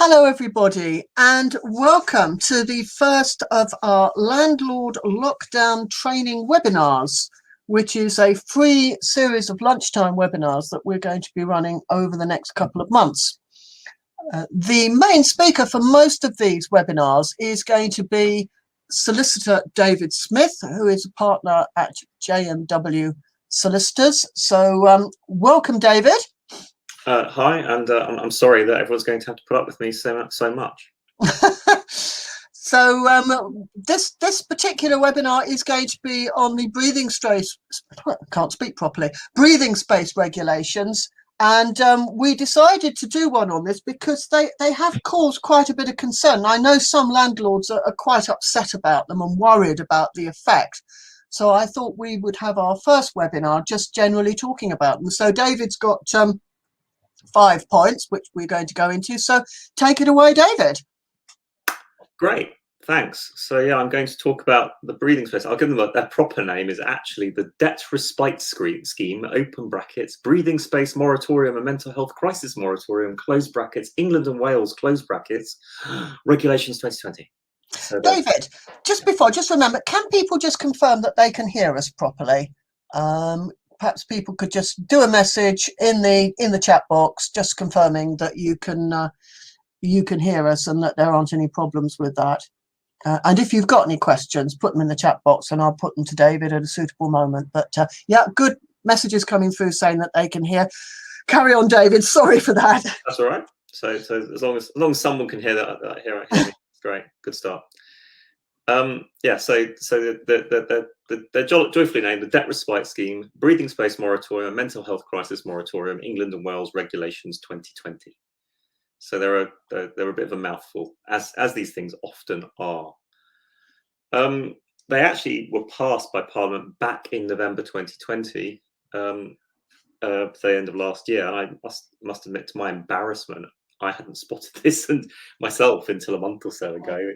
Hello, everybody, and welcome to the first of our landlord lockdown training webinars, which is a free series of lunchtime webinars that we're going to be running over the next couple of months. The main speaker for most of these webinars is going to be solicitor David Smith, who is a partner at JMW Solicitors. So welcome, David. Hi, and I'm sorry that everyone's going to have to put up with me so much. So this particular webinar is going to be on the breathing space. I can't speak properly. Breathing space regulations, and we decided to do one on this because they have caused quite a bit of concern. I know some landlords are quite upset about them and worried about the effect. So I thought we would have our first webinar just generally talking about them. So David's got 5 points, which we're going to go into. So take it away, David. Great, thanks. So yeah, I'm going to talk about the breathing space. I'll give them their proper name is actually the Debt Respite Scheme, open brackets, Breathing Space Moratorium and Mental Health Crisis Moratorium, close brackets, England and Wales, close brackets, Regulations 2020. So David, just remember, can people just confirm that they can hear us properly? Perhaps people could just do a message in the chat box, just confirming that you can hear us and that there aren't any problems with that. And if you've got any questions, put them in the chat box and I'll put them to David at a suitable moment. But yeah, good messages coming through saying that they can hear. Carry on, David. Sorry for that. That's all right. So as long as someone can hear that hear me, it's great. Good start. Yeah, so they're joyfully named the Debt Respite Scheme, Breathing Space Moratorium, Mental Health Crisis Moratorium, England and Wales Regulations 2020. So they're a bit of a mouthful, as these things often are. They actually were passed by Parliament back in November 2020, the end of last year, and I must admit to my embarrassment, I hadn't spotted this and myself until a month or so ago. I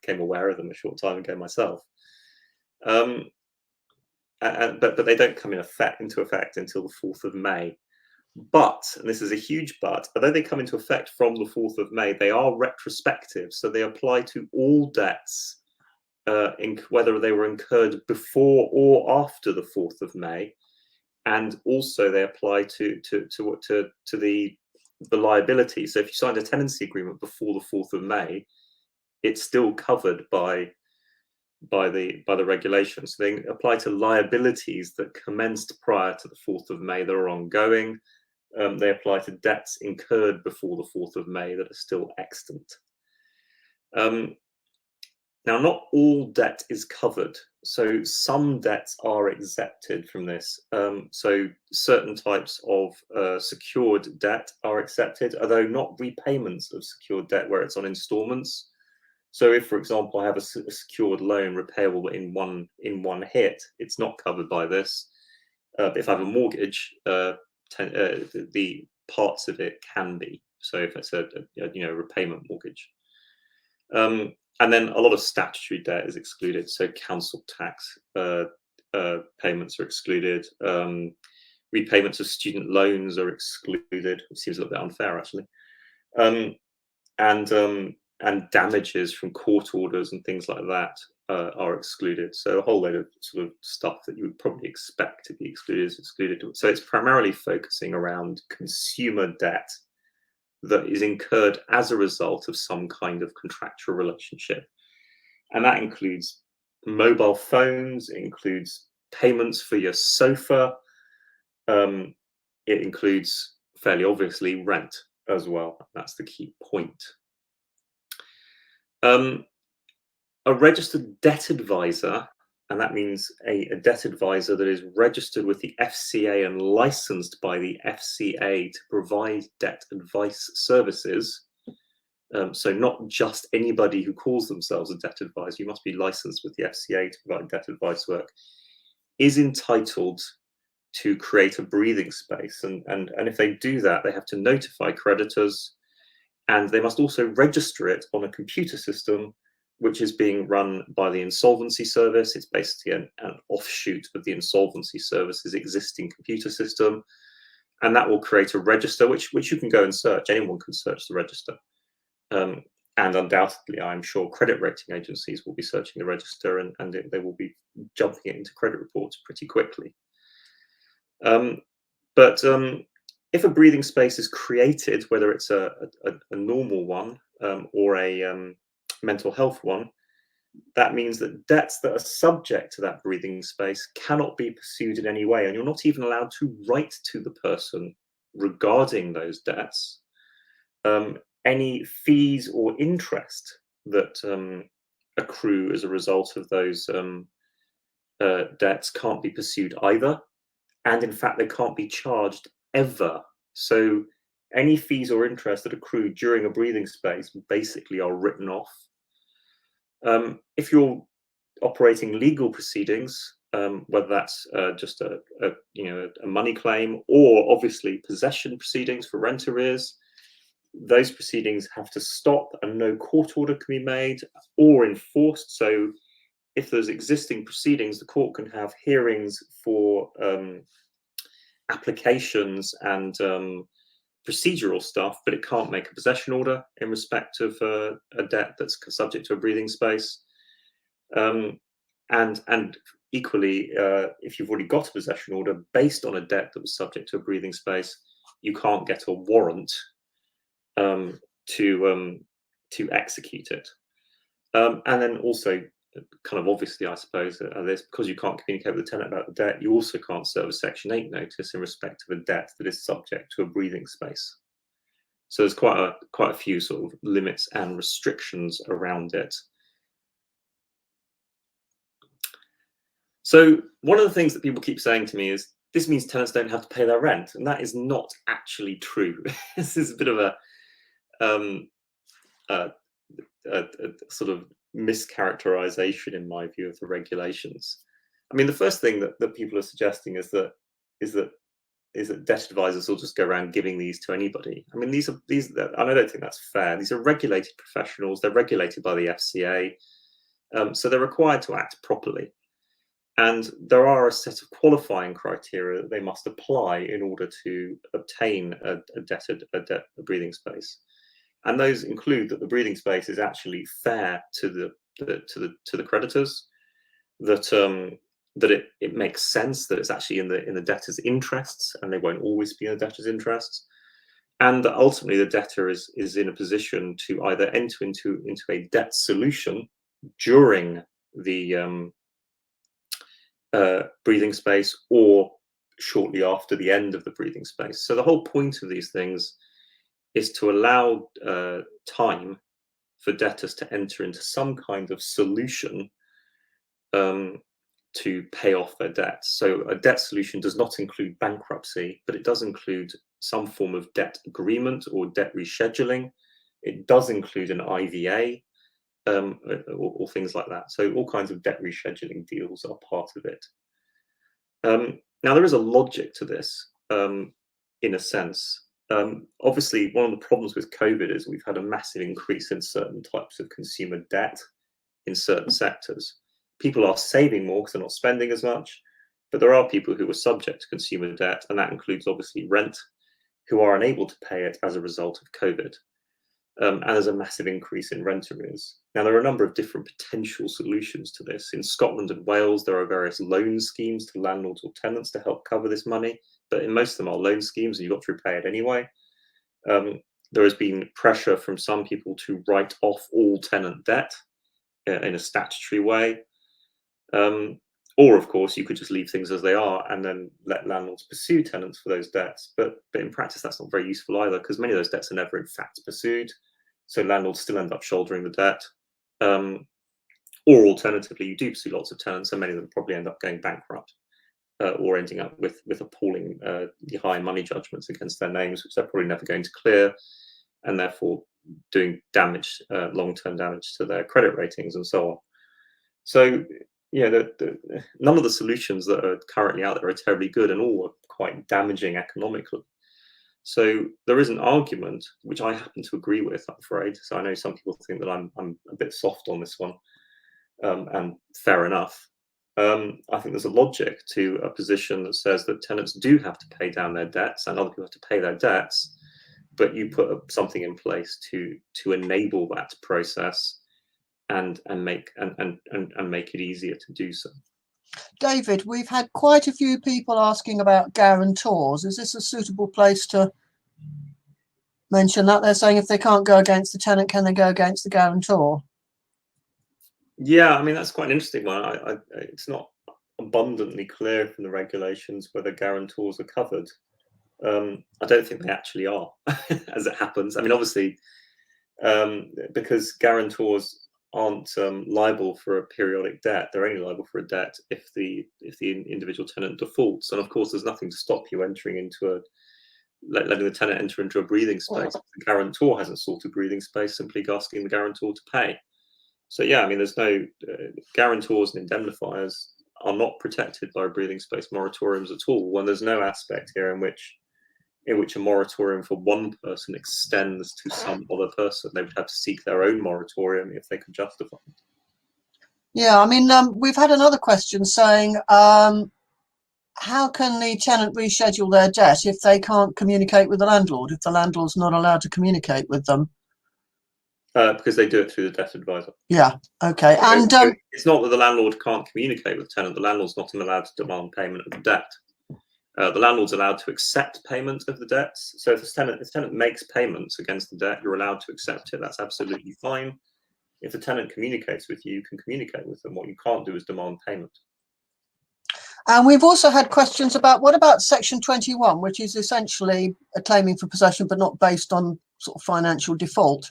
became aware of them a short time ago myself. But they don't come into effect until the 4th of May. But, and this is a huge but, although they come into effect from the 4th of May, they are retrospective. So they apply to all debts, whether they were incurred before or after the 4th of May. And also they apply to the liability. So if you signed a tenancy agreement before the 4th of May, it's still covered by the regulations. So they apply to liabilities that commenced prior to the 4th of May that are ongoing. They apply to debts incurred before the 4th of May that are still extant. Now, not all debt is covered. So some debts are exempted from this. So certain types of secured debt are accepted, although not repayments of secured debt where it's on installments. So if, for example, I have a secured loan repayable in one hit, it's not covered by this. But if I have a mortgage, the parts of it can be. So if it's a repayment mortgage. And then a lot of statutory debt is excluded. So council tax payments are excluded. Repayments of student loans are excluded, which seems a little bit unfair, actually. And damages from court orders and things like that are excluded. So a whole load of sort of stuff that you would probably expect to be excluded is excluded. So it's primarily focusing around consumer debt that is incurred as a result of some kind of contractual relationship. And that includes mobile phones, it includes payments for your sofa, it includes, fairly obviously, rent as well. That's the key point. A registered debt advisor, and that means a debt advisor that is registered with the FCA and licensed by the FCA to provide debt advice services. So not just anybody who calls themselves a debt advisor, you must be licensed with the FCA to provide debt advice work, is entitled to create a breathing space. And if they do that, they have to notify creditors, and they must also register it on a computer system which is being run by the Insolvency Service. It's basically an offshoot of the Insolvency Service's existing computer system. And that will create a register, which you can go and search. Anyone can search the register. And undoubtedly, I'm sure credit rating agencies will be searching the register, and they will be jumping it into credit reports pretty quickly. But if a breathing space is created, whether it's a normal one or a mental health one, that means that debts that are subject to that breathing space cannot be pursued in any way, and you're not even allowed to write to the person regarding those debts. Any fees or interest that accrue as a result of those debts can't be pursued either, and in fact they can't be charged ever. So any fees or interest that accrue during a breathing space basically are written off. If you're operating legal proceedings, whether that's just a money claim, or obviously possession proceedings for rent arrears, those proceedings have to stop and no court order can be made or enforced. So if there's existing proceedings, the court can have hearings for applications and procedural stuff, but it can't make a possession order in respect of a debt that's subject to a breathing space. And equally, if you've already got a possession order based on a debt that was subject to a breathing space, you can't get a warrant to execute it. And then also, kind of obviously, I suppose, this, because you can't communicate with the tenant about the debt, you also can't serve a Section 8 notice in respect of a debt that is subject to a breathing space. So there's quite a few sort of limits and restrictions around it. So one of the things that people keep saying to me is, this means tenants don't have to pay their rent, and that is not actually true. This is a bit of a sort of mischaracterization, in my view, of the regulations. I mean, the first thing that people are suggesting is that debt advisors will just go around giving these to anybody. I mean, and I don't think that's fair. These are regulated professionals. They're regulated by the FCA, so they're required to act properly. And there are a set of qualifying criteria that they must apply in order to obtain a breathing space. And those include that the breathing space is actually fair to the creditors, that it makes sense, that it's actually in the debtor's interests, and they won't always be in the debtor's interests, and that ultimately the debtor is in a position to either enter into a debt solution during the breathing space or shortly after the end of the breathing space. So the whole point of these things is to allow time for debtors to enter into some kind of solution to pay off their debts. So a debt solution does not include bankruptcy, but it does include some form of debt agreement or debt rescheduling. It does include an IVA or things like that. So all kinds of debt rescheduling deals are part of it. Now, there is a logic to this, in a sense. Obviously, one of the problems with COVID is we've had a massive increase in certain types of consumer debt in certain sectors. People are saving more because they're not spending as much, but there are people who are subject to consumer debt, and that includes obviously rent, who are unable to pay it as a result of COVID. And there's a massive increase in rent arrears. Now, there are a number of different potential solutions to this. In Scotland and Wales, there are various loan schemes to landlords or tenants to help cover this money, but in most of them are loan schemes and you've got to repay it anyway. There has been pressure from some people to write off all tenant debt in a statutory way. Or, of course, you could just leave things as they are and then let landlords pursue tenants for those debts. But in practice, that's not very useful either, because many of those debts are never in fact pursued. So landlords still end up shouldering the debt. Or alternatively, you do pursue lots of tenants, and many of them probably end up going bankrupt or ending up with appalling high money judgments against their names, which they're probably never going to clear, and therefore doing damage, long-term damage to their credit ratings and so on. So, yeah, none of the solutions that are currently out there are terribly good, and all are quite damaging economically. So there is an argument, which I happen to agree with, I'm afraid. So I know some people think that I'm a bit soft on this one, and fair enough. I think there's a logic to a position that says that tenants do have to pay down their debts, and other people have to pay their debts, but you put something in place to enable that process and make it easier to do so. David, we've had quite a few people asking about guarantors. Is this a suitable place to mention that? They're saying if they can't go against the tenant, can they go against the guarantor? Yeah, I mean, that's quite an interesting one. It's not abundantly clear from the regulations whether guarantors are covered. I don't think they actually are, as it happens. I mean, obviously, because guarantors aren't liable for a periodic debt, they're only liable for a debt if the individual tenant defaults. And of course, there's nothing to stop you entering into letting the tenant enter into a breathing space. If the guarantor hasn't sought a breathing space, simply asking the guarantor to pay. So yeah, I mean, there's no guarantors and indemnifiers are not protected by breathing space moratoriums at all. When there's no aspect here in which a moratorium for one person extends to some other person, they would have to seek their own moratorium if they could justify it. Yeah, I mean, we've had another question saying, how can the tenant reschedule their debt if they can't communicate with the landlord, if the landlord's not allowed to communicate with them? Because they do it through the debt advisor. Yeah, okay. And it's not that the landlord can't communicate with the tenant. The landlord's not allowed to demand payment of the debt. The landlord's allowed to accept payment of the debts. So if the tenant makes payments against the debt, you're allowed to accept it. That's absolutely fine. If the tenant communicates with you, you can communicate with them. What you can't do is demand payment. And we've also had questions about what about Section 21, which is essentially a claiming for possession, but not based on sort of financial default.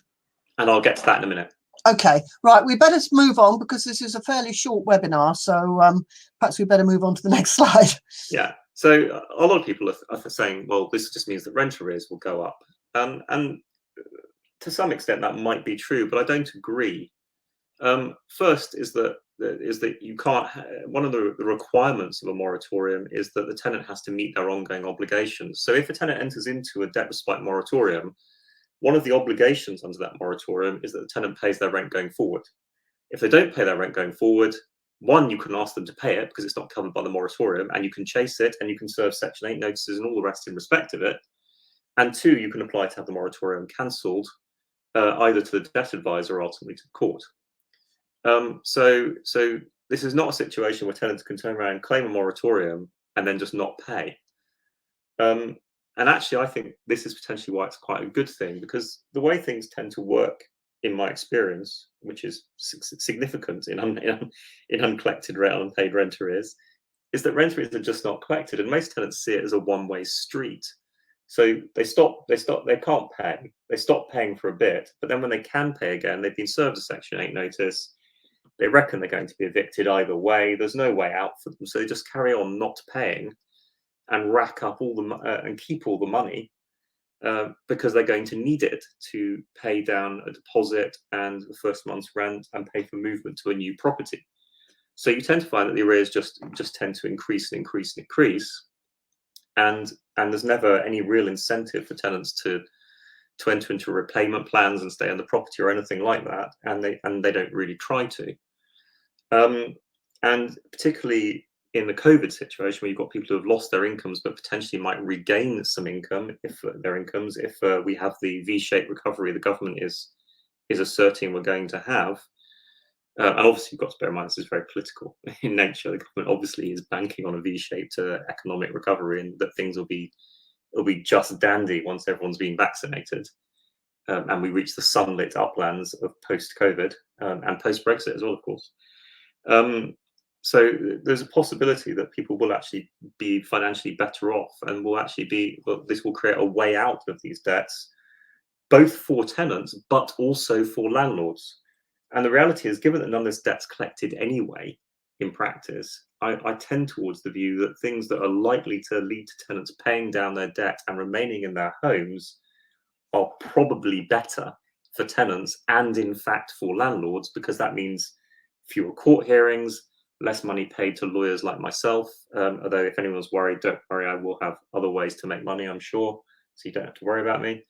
And I'll get to that in a minute. Okay, right. We better move on because this is a fairly short webinar. So perhaps we better move on to the next slide. Yeah. So a lot of people are saying, well, this just means that rent arrears will go up. And to some extent, that might be true, but I don't agree. First is that you can't. One of the requirements of a moratorium is that the tenant has to meet their ongoing obligations. So if a tenant enters into a debt respite moratorium, one of the obligations under that moratorium is that the tenant pays their rent going forward. If they don't pay their rent going forward, one, you can ask them to pay it because it's not covered by the moratorium, and you can chase it, and you can serve Section 8 notices and all the rest in respect of it. And two, you can apply to have the moratorium cancelled, either to the debt advisor or ultimately to the court. So this is not a situation where tenants can turn around and claim a moratorium and then just not pay. And actually, I think this is potentially why it's quite a good thing, because the way things tend to work, in my experience, which is significant in uncollected rent, unpaid rent arrears, is that rent arrears are just not collected, and most tenants see it as a one-way street. So they can't pay. They stop paying for a bit, but then when they can pay again, they've been served a Section 8 notice. They reckon they're going to be evicted either way. There's no way out for them, so they just carry on not paying and rack up all the and keep all the money because they're going to need it to pay down a deposit and the first month's rent and pay for movement to a new property. So you tend to find that the arrears just tend to increase and increase and increase, and there's never any real incentive for tenants to enter into repayment plans and stay on the property or anything like that, and they don't really try to. And particularly in the COVID situation, where you've got people who have lost their incomes but potentially might regain some income if we have the V-shaped recovery the government is asserting we're going to have. And obviously, you've got to bear in mind this is very political in nature. The government obviously is banking on a V-shaped economic recovery, and that things will be just dandy once everyone's been vaccinated, and we reach the sunlit uplands of post-COVID and post-Brexit as well, of course. So there's a possibility that people will actually be financially better off, and this will create a way out of these debts, both for tenants but also for landlords. And the reality is, given that none of this debt's collected anyway, in practice, I tend towards the view that things that are likely to lead to tenants paying down their debt and remaining in their homes are probably better for tenants and, in fact, for landlords, because that means fewer court hearings, less money paid to lawyers like myself. Although if anyone's worried, don't worry, I will have other ways to make money, I'm sure, so you don't have to worry about me.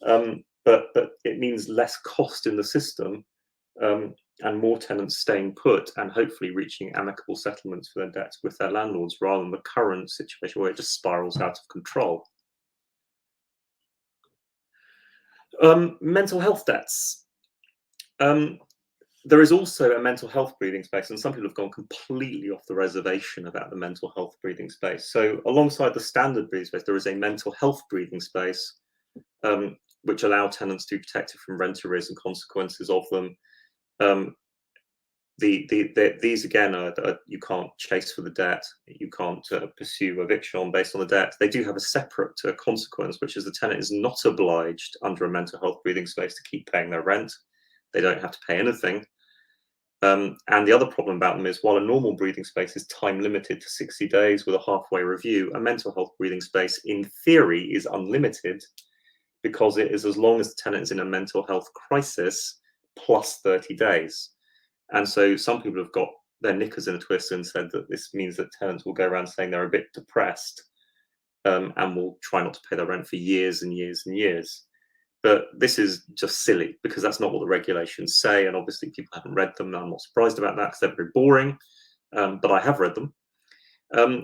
But it means less cost in the system, and more tenants staying put and hopefully reaching amicable settlements for their debts with their landlords, rather than the current situation where it just spirals out of control. Mental health debts. There is also a mental health breathing space, and some people have gone completely off the reservation about the mental health breathing space. So alongside the standard breathing space, there is a mental health breathing space, which allow tenants to be protected from rent arrears and consequences of them. These again are you can't chase for the debt, you can't pursue eviction based on the debt. They do have a separate consequence, which is the tenant is not obliged under a mental health breathing space to keep paying their rent. They don't have to pay anything. And the other problem about them is, while a normal breathing space is time limited to 60 days with a halfway review, a mental health breathing space in theory is unlimited, because it is as long as the tenant is in a mental health crisis plus 30 days. And so some people have got their knickers in a twist and said that this means that tenants will go around saying they're a bit depressed, and will try not to pay their rent for years and years and years. But this is just silly, because that's not what the regulations say. And obviously people haven't read them. I'm not surprised about that, because they're very boring. But I have read them.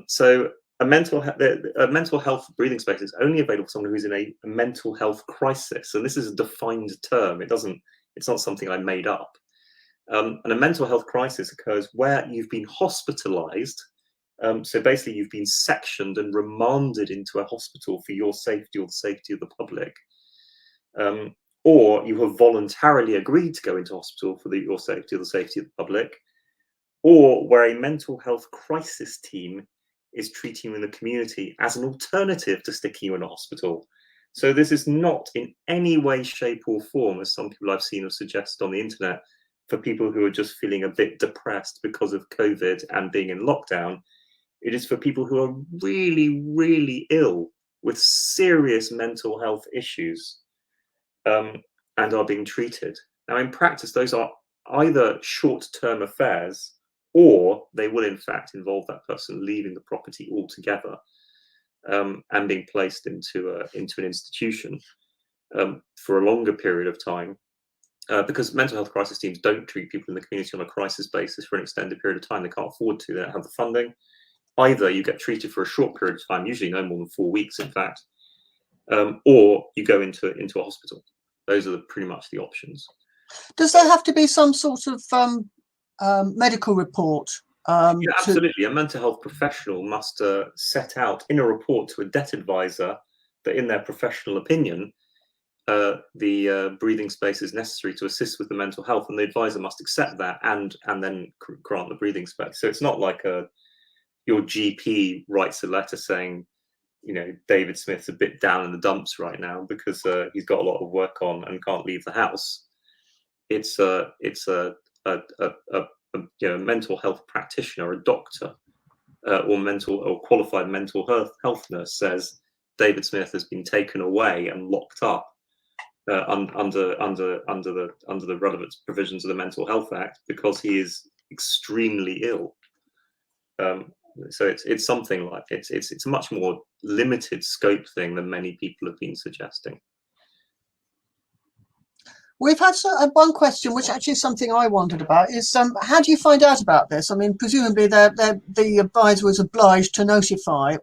So a mental health breathing space is only available to someone who's in a mental health crisis. And this is a defined term. It's not something I made up. And a mental health crisis occurs where you've been hospitalized. So basically you've been sectioned and remanded into a hospital for your safety or the safety of the public. Or you have voluntarily agreed to go into hospital for your safety or the safety of the public, or where a mental health crisis team is treating you in the community as an alternative to sticking you in a hospital. So this is not in any way, shape or form, as some people I've seen have suggested on the internet, for people who are just feeling a bit depressed because of COVID and being in lockdown. It is for people who are really, really ill with serious mental health issues, and are being treated. Now, in practice, those are either short-term affairs, or they will in fact involve that person leaving the property altogether, and being placed into an institution for a longer period of time, because mental health crisis teams don't treat people in the community on a crisis basis for an extended period of time. They can't afford to. They don't have the funding. Either you get treated for a short period of time, usually no more than 4 weeks, in fact, or you go into a hospital. Those are pretty much the options. Does there have to be some sort of medical report? Yeah, absolutely. A mental health professional must set out in a report to a debt advisor that, in their professional opinion, the breathing space is necessary to assist with the mental health, and the advisor must accept that and then grant the breathing space. So it's not like your GP writes a letter saying, David Smith's a bit down in the dumps right now because he's got a lot of work on and can't leave the house. It's a mental health practitioner, a doctor, or qualified mental health nurse says David Smith has been taken away and locked up under the relevant provisions of the Mental Health Act because he is extremely ill. So it's something like it's a much more limited scope thing than many people have been suggesting. We've had one question, which actually is something I wondered about, is how do you find out about this? I mean, presumably the advisor is obliged to notify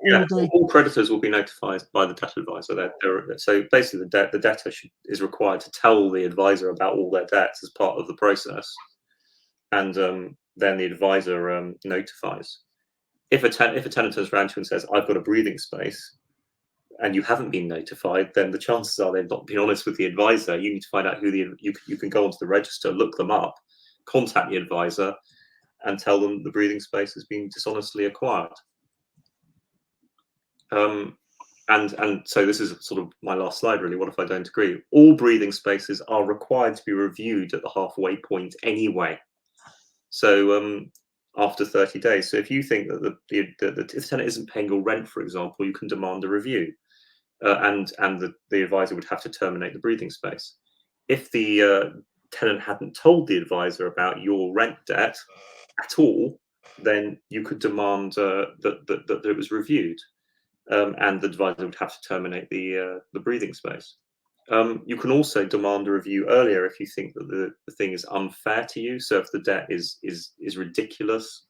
all creditors will be notified by the debt advisor. So basically, the debtor is required to tell the advisor about all their debts as part of the process, and then the advisor notifies. If a tenant turns around to you and says, "I've got a breathing space," and you haven't been notified, then the chances are they've not been honest with the advisor. You need to find out who you can go onto the register, look them up, contact the advisor, and tell them the breathing space has been dishonestly acquired. And so this is sort of my last slide, really. What if I don't agree? All breathing spaces are required to be reviewed at the halfway point anyway. So after 30 days. So if you think that if the tenant isn't paying your rent, for example, you can demand a review, and the advisor would have to terminate the breathing space. If the tenant hadn't told the advisor about your rent debt at all, then you could demand that it was reviewed, and the advisor would have to terminate the breathing space. You can also demand a review earlier if you think that the thing is unfair to you. So if the debt is ridiculous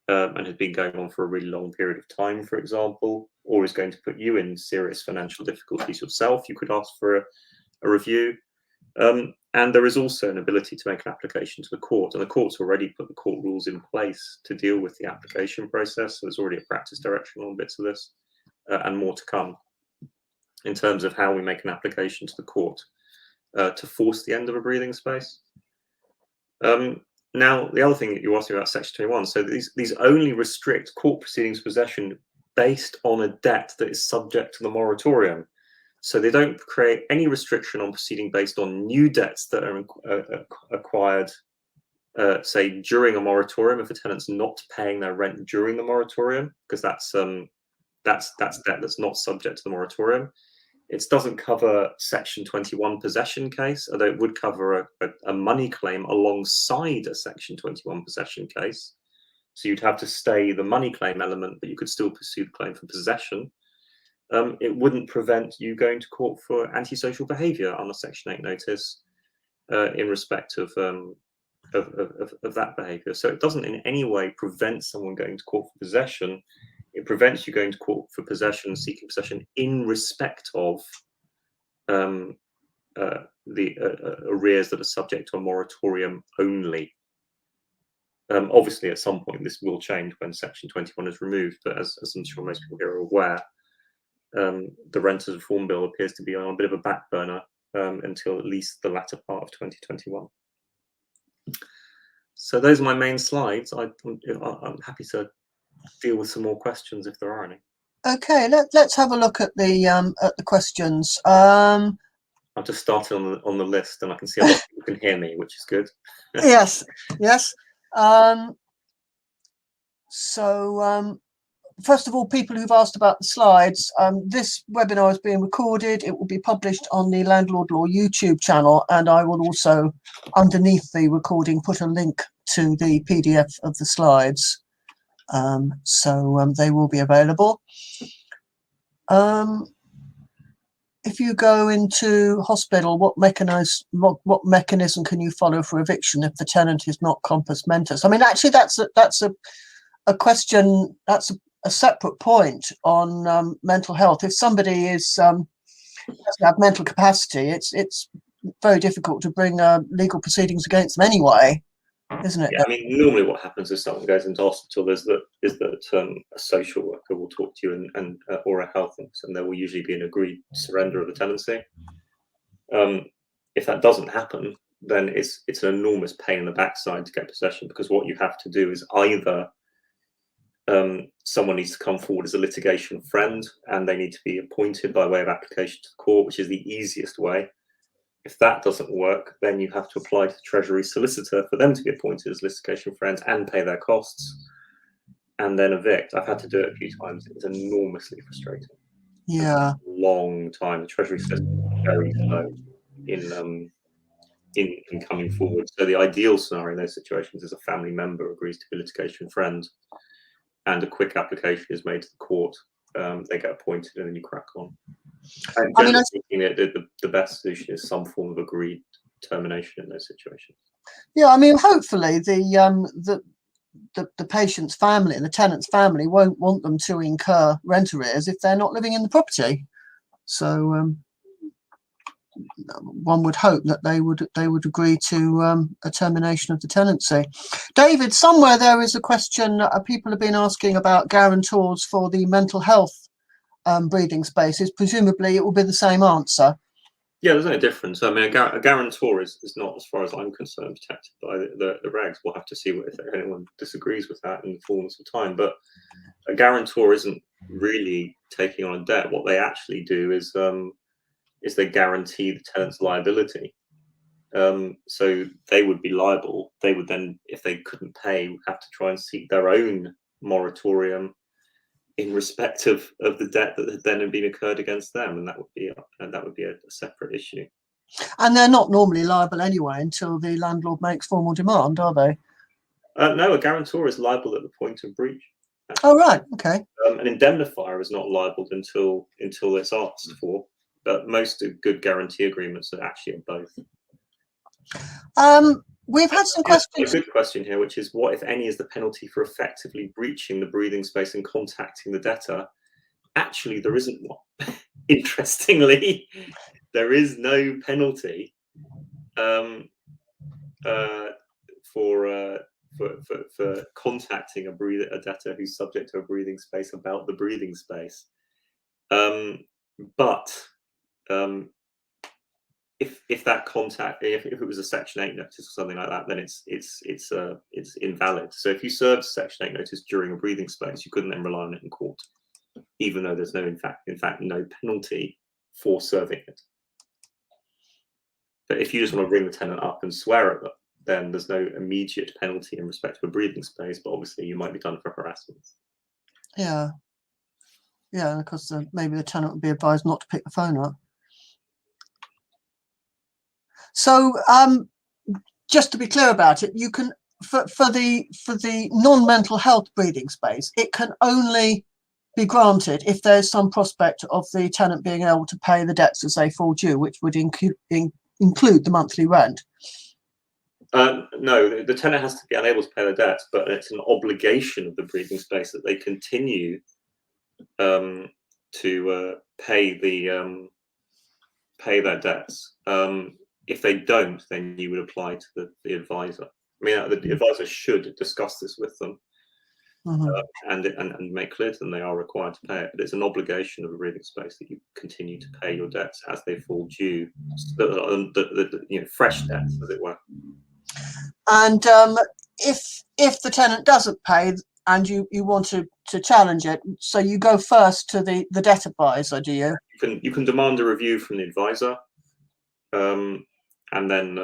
and has been going on for a really long period of time, for example, or is going to put you in serious financial difficulties yourself, you could ask for a review. And there is also an ability to make an application to the court, and the court's already put the court rules in place to deal with the application process. So there's already a practice direction on bits of this, and more to come in terms of how we make an application to the court to force the end of a breathing space. Now, the other thing that you asked me about Section 21, so these only restrict court proceedings possession based on a debt that is subject to the moratorium. So they don't create any restriction on proceeding based on new debts that are acquired, say, during a moratorium, if a tenant's not paying their rent during the moratorium, because that's debt that's not subject to the moratorium. It doesn't cover Section 21 possession case, although it would cover a money claim alongside a Section 21 possession case. So you'd have to stay the money claim element, but you could still pursue the claim for possession. It wouldn't prevent you going to court for antisocial behaviour on a Section 8 notice in respect of that behaviour. So it doesn't in any way prevent someone going to court for possession. It prevents you going to court for possession, seeking possession in respect of the arrears that are subject to a moratorium only. Obviously, at some point, this will change when Section 21 is removed, but as I'm sure most people here are aware, the Renters Reform Bill appears to be on a bit of a back burner until at least the latter part of 2021. So those are my main slides. I'm happy to deal with some more questions if there are any. Okay, let's have a look at the questions. I've just started on the list, and I can see a lot of people can hear me, which is good. Yes. First of all, people who've asked about the slides, this webinar is being recorded. It will be published on the Landlord Law YouTube channel, and I will also, underneath the recording, put a link to the PDF of the slides. So they will be available. If you go into hospital, what mechanism can you follow for eviction if the tenant is not compos mentis? I mean, actually, that's a question. That's a separate point on mental health. If somebody doesn't have mental capacity, it's very difficult to bring legal proceedings against them anyway, isn't it? Yeah, I mean, normally what happens if someone goes into hospital is that a social worker will talk to you and or a health officer, and there will usually be an agreed surrender of the tenancy. If that doesn't happen, then it's an enormous pain in the backside to get possession, because what you have to do is either someone needs to come forward as a litigation friend, and they need to be appointed by way of application to the court, which is the easiest way. If that doesn't work, then you have to apply to the Treasury solicitor for them to be appointed as litigation friends and pay their costs, and then evict. I've had to do it a few times. It's enormously frustrating. Yeah. It's a long time. The Treasury system is very slow in coming forward. So the ideal scenario in those situations is a family member agrees to be a litigation friend, and a quick application is made to the court. They get appointed, and then you crack on. And generally speaking, the best solution is some form of agreed termination in those situations. Yeah, I mean, hopefully the patient's family and the tenant's family won't want them to incur rent arrears if they're not living in the property. So one would hope that they would agree to a termination of the tenancy. David, somewhere there is a question people have been asking about guarantors for the mental health breathing spaces. Presumably it will be the same answer. Yeah, there's no difference. I mean, a guarantor is not, as far as I'm concerned, protected by the regs. We'll have to see if anyone disagrees with that in the fullness of time. But a guarantor isn't really taking on a debt. What they actually do is they guarantee the tenant's liability. So they would be liable. They would then, if they couldn't pay, have to try and seek their own moratorium in respect of the debt that had then been incurred against them, and that would be a separate issue. And they're not normally liable anyway until the landlord makes formal demand, are they? No, a guarantor is liable at the point of breach. Oh, right, okay. An indemnifier is not liable until it's asked for, but most good guarantee agreements are actually both. We've had some questions. A good question here, which is, what, if any, is the penalty for effectively breaching the breathing space and contacting the debtor? Actually, there isn't one. Interestingly, there is no penalty for contacting a debtor who's subject to a breathing space about the breathing space. But if that contact, if it was a Section 8 notice or something like that, then it's invalid. So if you served Section 8 notice during a breathing space, you couldn't then rely on it in court, even though there's no, in fact, no penalty for serving it. But if you just want to ring the tenant up and swear at them, then there's no immediate penalty in respect to a breathing space, but obviously you might be done for harassment. Yeah. Yeah, because maybe the tenant would be advised not to pick the phone up. So just to be clear about it, you can, for the non-mental health breathing space, it can only be granted if there's some prospect of the tenant being able to pay the debts as they fall due, which would include the monthly rent. No, the tenant has to be unable to pay the debts, but it's an obligation of the breathing space that they continue to pay their debts. If they don't, then you would apply to the advisor. I mean, the advisor should discuss this with them and make clear to them they are required to pay it. But it's an obligation of a breathing space that you continue to pay your debts as they fall due, fresh debts, as it were. And if the tenant doesn't pay and you want to challenge it, so you go first to the debt advisor, do you? You can demand a review from the advisor, and then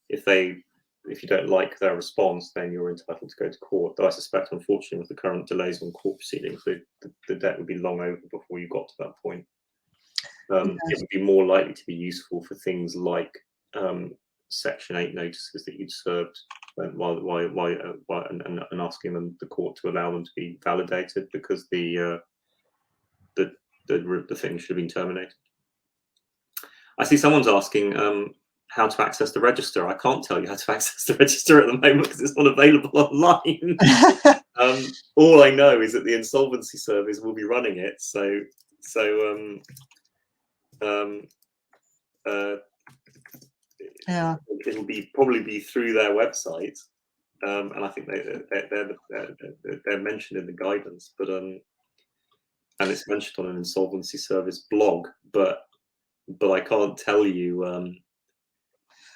if you don't like their response, then you're entitled to go to court. Though I suspect, unfortunately, with the current delays on court proceedings, the debt would be long over before you got to that point. Yes. It would be more likely to be useful for things like Section 8 notices that you'd served while and asking them, the court, to allow them to be validated, because the thing should have been terminated. I see someone's asking how to access the register. I can't tell you how to access the register at the moment because it's not available online. All I know is that the insolvency service will be running it. Yeah, it'll probably be through their website, and I think they're mentioned in the guidance, but and it's mentioned on an insolvency service blog, but I can't tell you.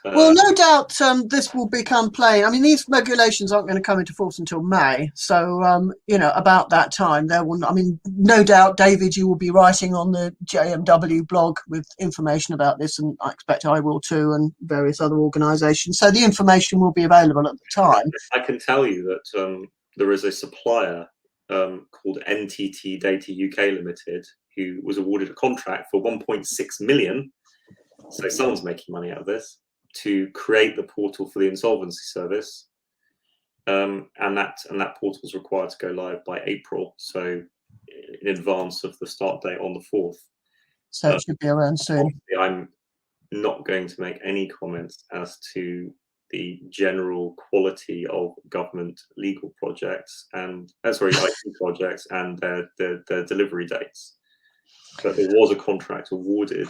Well, no doubt this will become plain. I mean, these regulations aren't going to come into force until May, so about that time there will. I mean, no doubt, David, you will be writing on the JMW blog with information about this, and I expect I will too, and various other organisations. So the information will be available at the time. I can tell you that there is a supplier called NTT Data UK Limited who was awarded a contract for 1.6 million. So someone's making money out of this, to create the portal for the insolvency service, and that portal is required to go live by April, so in advance of the start date on the 4th. So it should be around soon. I'm not going to make any comments as to the general quality of government legal projects and IT projects and their delivery dates, but there was a contract awarded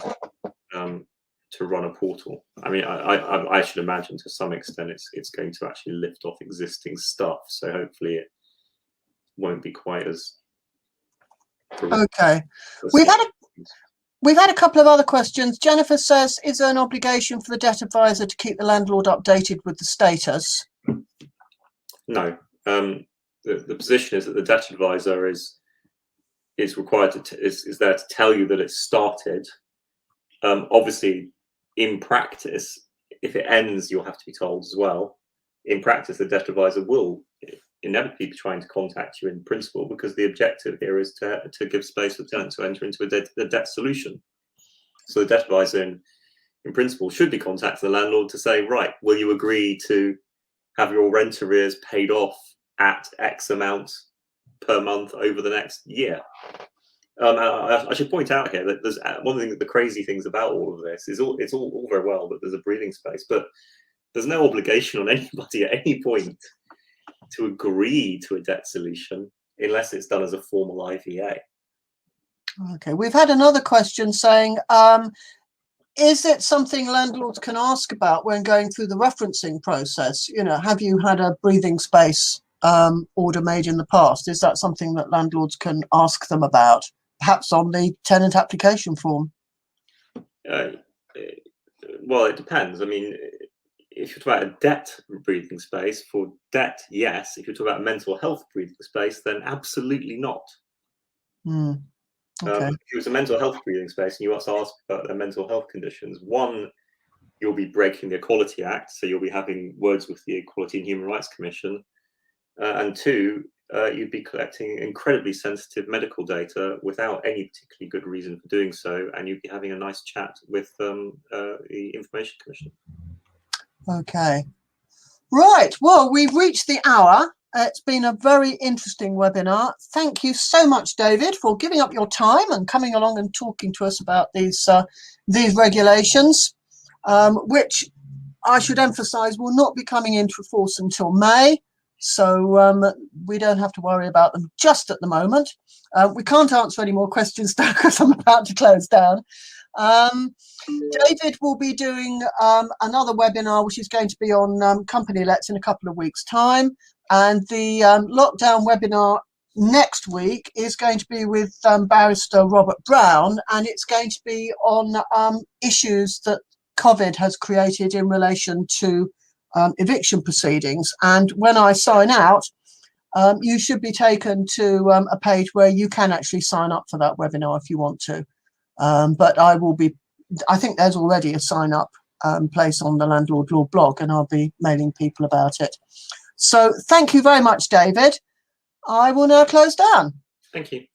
to run a portal. I mean, I should imagine to some extent it's going to actually lift off existing stuff. So hopefully it won't be quite as. Okay, we've had a couple of other questions. Jennifer says, is there an obligation for the debt advisor to keep the landlord updated with the status? No. The position is that the debt advisor is required is there to tell you that it's started. Obviously, in practice, if it ends, you'll have to be told as well. In practice, the debt advisor will inevitably be trying to contact you in principle, because the objective here is to give space for the tenant to enter into a debt solution. So the debt advisor, in principle, should be contacting the landlord to say, right, will you agree to have your rent arrears paid off at X amount per month over the next year? I should point out here that there's one thing, the crazy things about all of this is it's all very well that there's a breathing space, but there's no obligation on anybody at any point to agree to a debt solution unless it's done as a formal IVA. Okay, we've had another question saying, is it something landlords can ask about when going through the referencing process? You know, have you had a breathing space order made in the past? Is that something that landlords can ask them about, perhaps on the tenant application form? Well, it depends. I mean, if you're talking about a debt breathing space, for debt, yes. If you're talking about mental health breathing space, then absolutely not. Okay. If it was a mental health breathing space and you want to ask about their mental health conditions, one, you'll be breaking the Equality Act, so you'll be having words with the Equality and Human Rights Commission, and two, you'd be collecting incredibly sensitive medical data without any particularly good reason for doing so, and you'd be having a nice chat with the Information Commission. Okay. Right. Well, we've reached the hour. It's been a very interesting webinar. Thank you so much, David, for giving up your time and coming along and talking to us about these regulations, which I should emphasise will not be coming into force until May. So we don't have to worry about them just at the moment. We can't answer any more questions now because I'm about to close down. David will be doing another webinar, which is going to be on company lets in a couple of weeks' time. And the lockdown webinar next week is going to be with barrister Robert Brown, and it's going to be on issues that COVID has created in relation to eviction proceedings. And when I sign out, you should be taken to a page where you can actually sign up for that webinar if you want to. But I think there's already a sign up place on the Landlord Law blog, and I'll be mailing people about it. So thank you very much, David. I will now close down. Thank you.